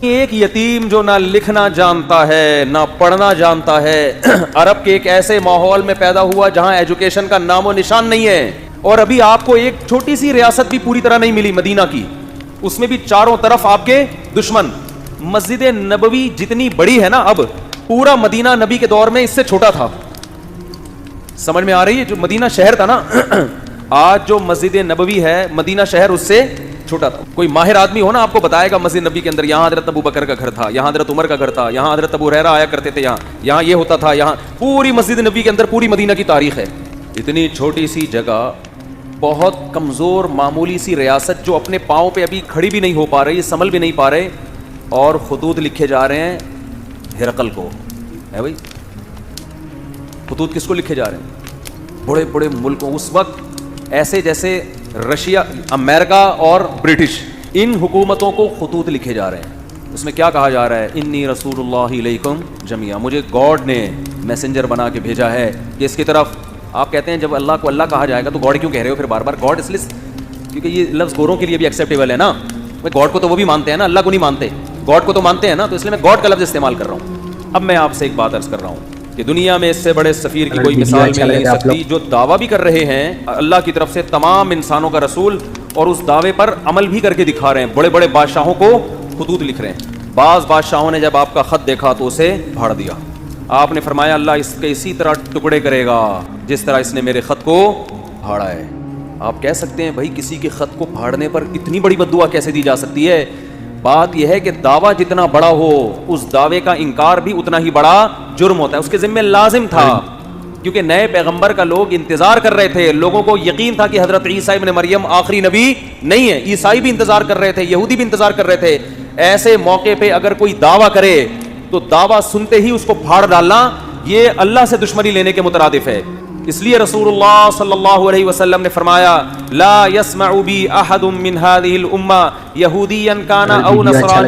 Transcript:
ایک یتیم جو نہ لکھنا جانتا ہے نہ پڑھنا جانتا ہے، عرب کے ایک ایسے ماحول میں پیدا ہوا جہاں ایجوکیشن کا نام و نشان نہیں ہے، اور ابھی آپ کو ایک چھوٹی سی ریاست بھی پوری طرح نہیں ملی مدینہ کی، اس میں بھی چاروں طرف آپ کے دشمن۔ مسجد نبوی جتنی بڑی ہے نا، اب پورا مدینہ نبی کے دور میں اس سے چھوٹا تھا۔ سمجھ میں آ رہی ہے؟ جو مدینہ شہر تھا نا، آج جو مسجد نبوی ہے مدینہ شہر اس سے چھوٹا تھا۔ کوئی ماہر آدمی ہو نا، آپ کو بتائے گا مسجد نبی کے اندر یہاں حضرت ابو بکر کا گھر تھا، یہاں حضرت عمر کا گھر تھا، یہاں حضرت ابو ہریرہ آیا کرتے تھے، یہاں یہ ہوتا تھا، یہاں پوری مسجد نبی کے اندر پوری مدینہ کی تاریخ ہے۔ اتنی چھوٹی سی جگہ، بہت کمزور معمولی سی ریاست جو اپنے پاؤں پہ ابھی کھڑی بھی نہیں ہو پا رہی، سنبھل بھی نہیں پا رہے، اور خطوط لکھے جا رہے ہیں ہرقل کو۔ ہے بھائی، خطوط کس کو لکھے جا رہے ہیں؟ بڑے بڑے ملکوں، اس وقت ایسے جیسے رشیا، امریکہ اور برٹش، ان حکومتوں کو خطوط لکھے جا رہے ہیں۔ اس میں کیا کہا جا رہا ہے؟ انی رسول اللہ علیکم جمیعا، مجھے گاڈ نے میسنجر بنا کے بھیجا ہے کہ اس کی طرف۔ آپ کہتے ہیں جب اللہ کو اللہ کہا جائے گا تو گاڈ کیوں کہہ رہے ہو پھر بار بار؟ گاڈ اس لیے کیونکہ یہ لفظ گوروں کے لیے بھی ایکسیپٹیبل ہے نا۔ گاڈ کو تو وہ بھی مانتے ہیں نا، اللہ کو نہیں مانتے، گاڈ کو تو مانتے ہیں نا، تو اس لیے میں گاڈ کا لفظ استعمال کر رہا ہوں۔ اب میں آپ سے ایک بات عرض کر رہا ہوں کہ دنیا میں اس سے بڑے سفیر کی کوئی مثال مل نہیں سکتی، جو دعویٰ بھی کر رہے ہیں اللہ کی طرف سے تمام انسانوں کا رسول، اور اس دعوے پر عمل بھی کر کے دکھا رہے ہیں۔ بڑے بڑے بادشاہوں کو خطوط لکھ رہے ہیں۔ بعض بادشاہوں نے جب آپ کا خط دیکھا تو اسے پھاڑ دیا۔ آپ نے فرمایا اللہ اس کے اسی طرح ٹکڑے کرے گا جس طرح اس نے میرے خط کو پھاڑا ہے۔ آپ کہہ سکتے ہیں بھائی کسی کے خط کو پھاڑنے پر اتنی بڑی بد دعا کیسے دی جا سکتی ہے؟ بات یہ ہے کہ دعویٰ جتنا بڑا ہو، اس دعوے کا انکار بھی اتنا ہی بڑا جرم ہوتا ہے۔ اس کے ذمہ لازم تھا، کیونکہ نئے پیغمبر کا لوگ انتظار کر رہے تھے، لوگوں کو یقین تھا کہ حضرت عیسیٰ ابن مریم آخری نبی نہیں ہے۔ عیسائی بھی انتظار کر رہے تھے، یہودی بھی انتظار کر رہے تھے۔ ایسے موقع پہ اگر کوئی دعویٰ کرے تو دعویٰ سنتے ہی اس کو پھاڑ ڈالنا، یہ اللہ سے دشمنی لینے کے مترادف ہے۔ اس لیے رسول اللہ صلی اللہ علیہ وسلم نے فرمایا لا يسمع بی احد من هذه الامہ یہودیا کان او نصرانی